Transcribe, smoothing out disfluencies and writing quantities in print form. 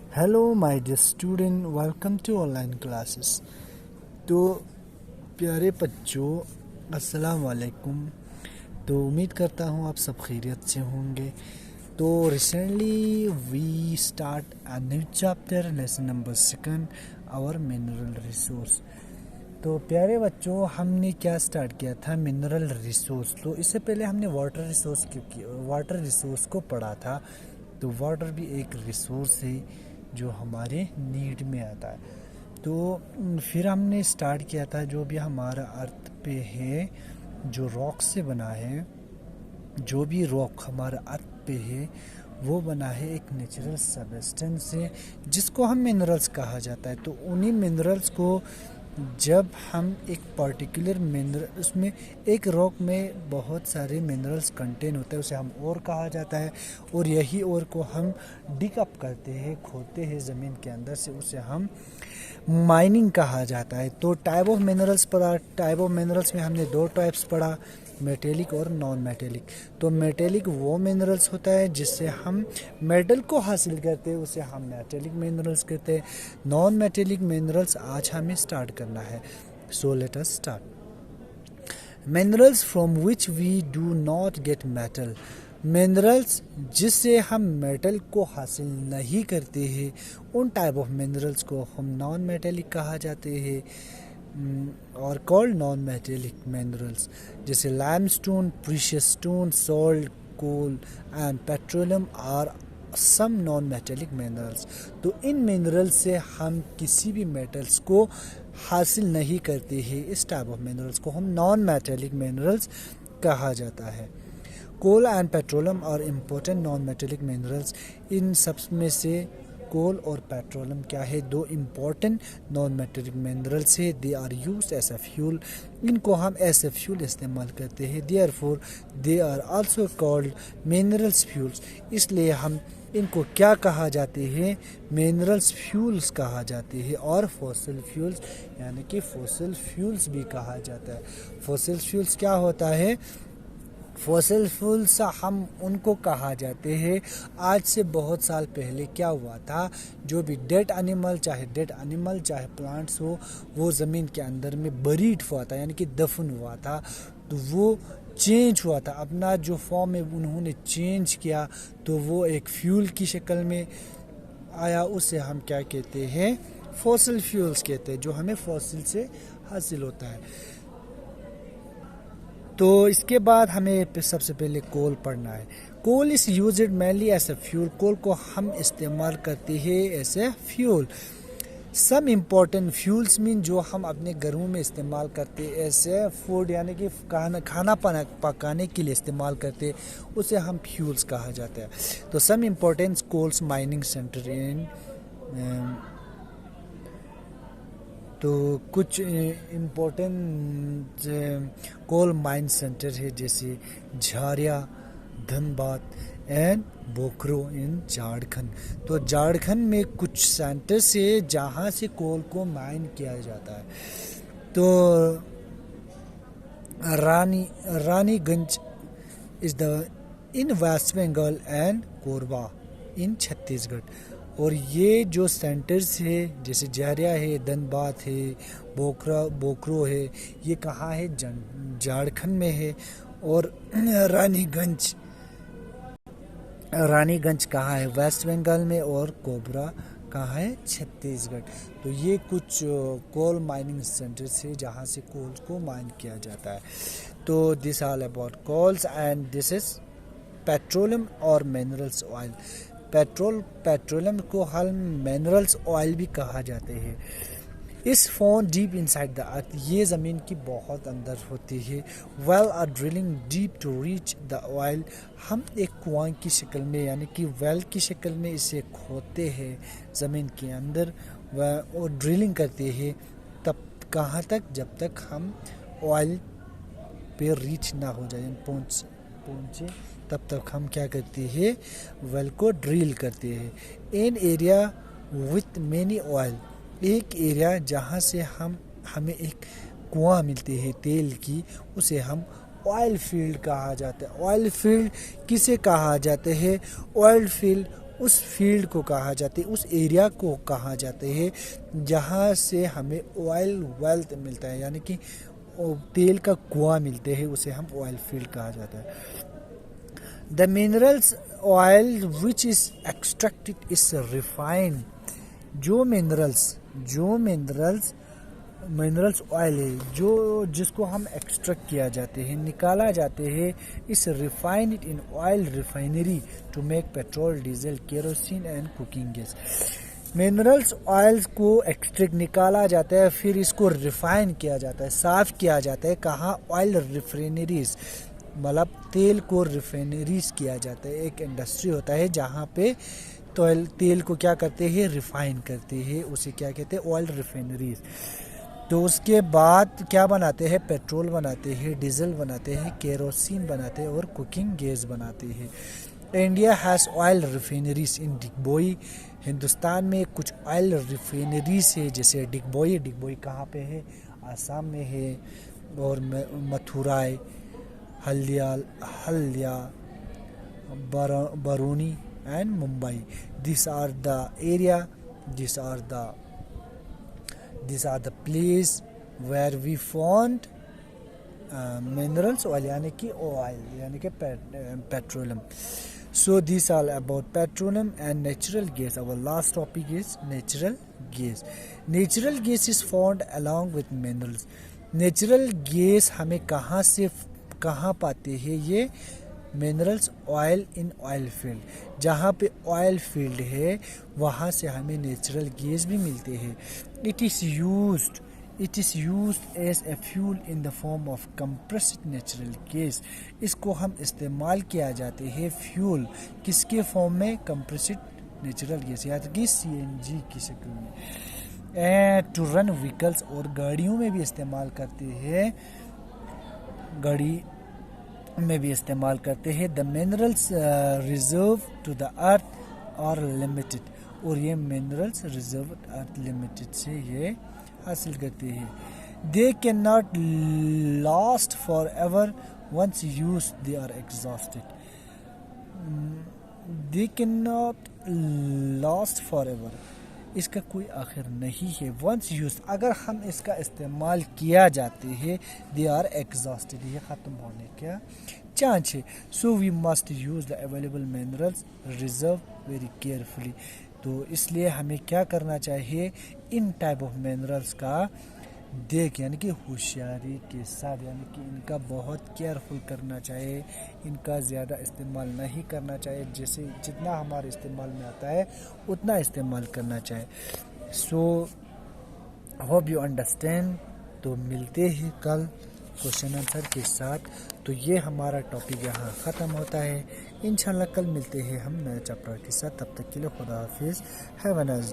Hello my dear student, welcome to online classes. तो प्यारे बच्चों, अस्सलाम वालेकुम। तो उम्मीद करता हूँ आप सब खैरियत से होंगे। तो recently we start a new chapter, lesson number 2, our mineral resource. तो प्यारे बच्चों, हमने क्या स्टार्ट किया था? Mineral resource. तो इससे पहले हमने वाटर रिसोर्स को पढ़ा था। तो वाटर भी एक रिसोर्स है जो हमारे नीड में आता है। तो फिर हमने स्टार्ट किया था जो भी हमारा अर्थ पे है, जो रॉक से बना है, जो भी रॉक हमारा अर्थ पे है वो बना है एक नेचुरल सब्सटेंस से, जिसको हम मिनरल्स कहा जाता है। तो उन्हीं मिनरल्स को जब हम एक पर्टिकुलर मिनरल, उसमें एक रॉक में बहुत सारे मिनरल्स कंटेन होते हैं, उसे हम ओर कहा जाता है। और यही ओर को हम डिग अप करते हैं, खोदते हैं ज़मीन के अंदर से, उसे हम माइनिंग कहा जाता है। तो टाइप ऑफ मिनरल्स पढ़ा। टाइप ऑफ मिनरल्स में हमने दो टाइप्स पढ़ा, मेटेलिक और नॉन मेटेलिक। तो मेटेलिक वो मिनरल्स होता है जिससे हम मेटल को हासिल करते हैं, उसे हम मेटेलिक मिनरल्स कहते हैं। नॉन मेटेलिक मिनरल्स आज हमें स्टार्ट करना है। So let us start. Minerals from which we do not get metal. Minerals जिससे हम मेटल को हासिल नहीं करते हैं, उन टाइप ऑफ मिनरल्स को हम नॉन मेटेलिक कहा जाते हैं और कॉल्ड नॉन मेटेलिक मिनरल्स। जैसे limestone, precious stone, salt, coal and petroleum are some non metallic minerals. तो इन मिनरल्स से हम किसी भी मेटल्स को हासिल नहीं करते हैं। इस टाइप ऑफ मिनरल्स को हम नॉन मेटेलिक मिनरल्स कहा जाता है। कोल एंड पेट्रोलियम और इम्पोर्टेंट नॉन मेटेलिक मिनरल्स। इन सब में से कोल और पेट्रोलियम क्या है? दो इम्पोर्टेंट नॉन मेटेलिक मिनरल्स है। They are used as a fuel. इनको हम एज अ फ्यूल इस्तेमाल करते हैं। Therefore they are also called minerals fuels. इसलिए हम इनको क्या कहा जाते हैं? मिनरल्स फ्यूल्स कहा जाते हैं। और फॉसिल फ्यूल्स यानी कि फॉसिल फ्यूल्स भी कहा जाता है। फॉसिल फ्यूल्स क्या होता है? फॉसिल फ्यूल्स हम उनको कहा जाते हैं। आज से बहुत साल पहले क्या हुआ था, जो भी डेड एनिमल चाहे प्लांट्स हो, वो ज़मीन के अंदर में बरीड हुआ था, यानी कि दफन हुआ था। तो वो चेंज हुआ था, अपना जो फॉर्म है उन्होंने चेंज किया, तो वो एक फ्यूल की शक्ल में आया। उसे हम क्या कहते हैं? फॉसिल फ्यूल्स कहते हैं, जो हमें फॉसिल से हासिल होता है। तो इसके बाद हमें सबसे पहले कोल पढ़ना है। Coal is used mainly as a fuel. Coal को हम इस्तेमाल करते हैं as a fuel. Some important fuels mean जो हम अपने घरों में इस्तेमाल करते हैं एज ए फूड, यानी कि खाना पकाने के लिए इस्तेमाल करते हैं, उसे हम फ्यूल्स कहा जाता है। तो some important coals mining centre in, तो कुछ इम्पोर्टेंट कोल माइन सेंटर है, जैसे झारिया, धनबाद एंड बोकरो इन झारखंड। तो झारखंड में कुछ सेंटर्स है जहाँ से कोल को माइन किया जाता है। तो Raniganj is the in West Bengal and Korba in Chhattisgarh. और ये जो सेंटर्स है, जैसे जहरिया है, धनबाद है, बोकरो है, ये कहाँ है? झारखंड में है। और रानीगंज कहाँ है? वेस्ट बंगाल में। और कोबरा कहाँ है? छत्तीसगढ़। तो ये कुछ कोल माइनिंग सेंटर्स है जहाँ से कोल को माइन किया जाता है। तो this all about coals and this is petroleum और मिनरल्स ऑयल। पेट्रोलियम को हम मिनरल्स ऑयल भी कहा जाते हैं। Is found deep inside the earth, ये ज़मीन की बहुत अंदर होती है। Well are drilling deep to reach the oil. हम एक कुआं की शक्ल में, यानी कि वेल की शक्ल में इसे खोदते हैं ज़मीन के अंदर और ड्रिलिंग करते हैं। तब कहाँ तक? जब तक हम ऑयल पे रीच ना हो जाए, पहुँचे, तब तक हम क्या करते हैं? वेल को ड्रिल करते हैं। इन एरिया विथ मेनी ऑयल, एक एरिया जहाँ से हमें एक कुआं मिलती है तेल की, उसे हम ऑयल फील्ड कहा जाता है। ऑयल फील्ड किसे कहा जाता है? ऑयल फील्ड उस फील्ड को कहा जाता है, उस एरिया को कहा जाता है जहाँ से हमें ऑयल वेल्थ मिलता है, यानी कि तेल का कुआं मिलते हैं, उसे हम ऑयल फील्ड कहा जाता है। The minerals oil which is extracted is refined. जो मिनरल्स ऑयल है जो जिसको हम एक्सट्रैक्ट किया जाते हैं, निकाला जाते हैं, is refined in oil refinery to make petrol, diesel, kerosene and cooking gas. Minerals oils को एक्सट्रैक्ट निकाला जाता है, फिर इसको रिफाइन किया जाता है, साफ किया जाता है। कहाँ? ऑयल रिफाइनरीज, मतलब तेल को रिफाइनरीज किया जाता है। एक इंडस्ट्री होता है जहाँ पे तेल को क्या करते हैं? रिफाइन करते हैं, उसे क्या कहते हैं? Oil refineries. तो उसके बाद क्या बनाते हैं? पेट्रोल बनाते हैं, डीजल बनाते हैं, केरोसिन बनाते हैं और कुकिंग गैस बनाते हैं। इंडिया हैज़ ऑयल रिफाइनरीज इन डिगबोई। हिंदुस्तान में कुछ ऑयल रिफाइनरीज है, जैसे डिगबोई कहाँ पे है? आसाम में है। और Mathura, Haldia, Barauni and Mumbai. These are the place where we found minerals oil, यानी कि oil, यानी कि petroleum. So these are about petroleum and natural gas. Our last topic is natural gas. Natural gas is found along with minerals. Natural gas हमें कहाँ पाते हैं? ये minerals oil in oil field, जहाँ पे ऑयल फील्ड है वहाँ से हमें नेचुरल गैस भी मिलते हैं। It is used as a fuel in the form of compressed natural gas. इसको हम इस्तेमाल किया जाते हैं फ्यूल किसके फॉर्म में? कंप्रेस्ड नेचुरल गैस, यानी कि CNG की शक्ल में। टू रन व्हीकल्स, और गाड़ियों में भी इस्तेमाल करते हैं, the minerals reserve to the earth are limited, और ये मिनरल्स रिजर्व अर्थ लिमिटेड से ये हासिल करते हैं। They can not last for ever, once use they are exhausted. They can not last for ever, इसका कोई आखिर नहीं है। वंस यूज, अगर हम इसका इस्तेमाल किया जाते हैं, दे आर एग्जॉस्टेड, ये ख़त्म होने का चांस है। So we must use the available minerals reserve very carefully. तो इसलिए हमें क्या करना चाहिए? इन टाइप ऑफ मिनरल्स का यानी कि होशियारी के साथ, यानी कि इनका बहुत केयरफुल करना चाहिए, इनका ज़्यादा इस्तेमाल नहीं करना चाहिए, जैसे जितना हमारे इस्तेमाल में आता है उतना इस्तेमाल करना चाहिए। So hope you understand. तो मिलते हैं कल क्वेश्चन आंसर के साथ। तो ये हमारा टॉपिक यहाँ ख़त्म होता है। इंशाल्लाह कल मिलते हैं हम नए चैप्टर के साथ। तब तक के लिए खुदा हाफिज़। Have a nice day.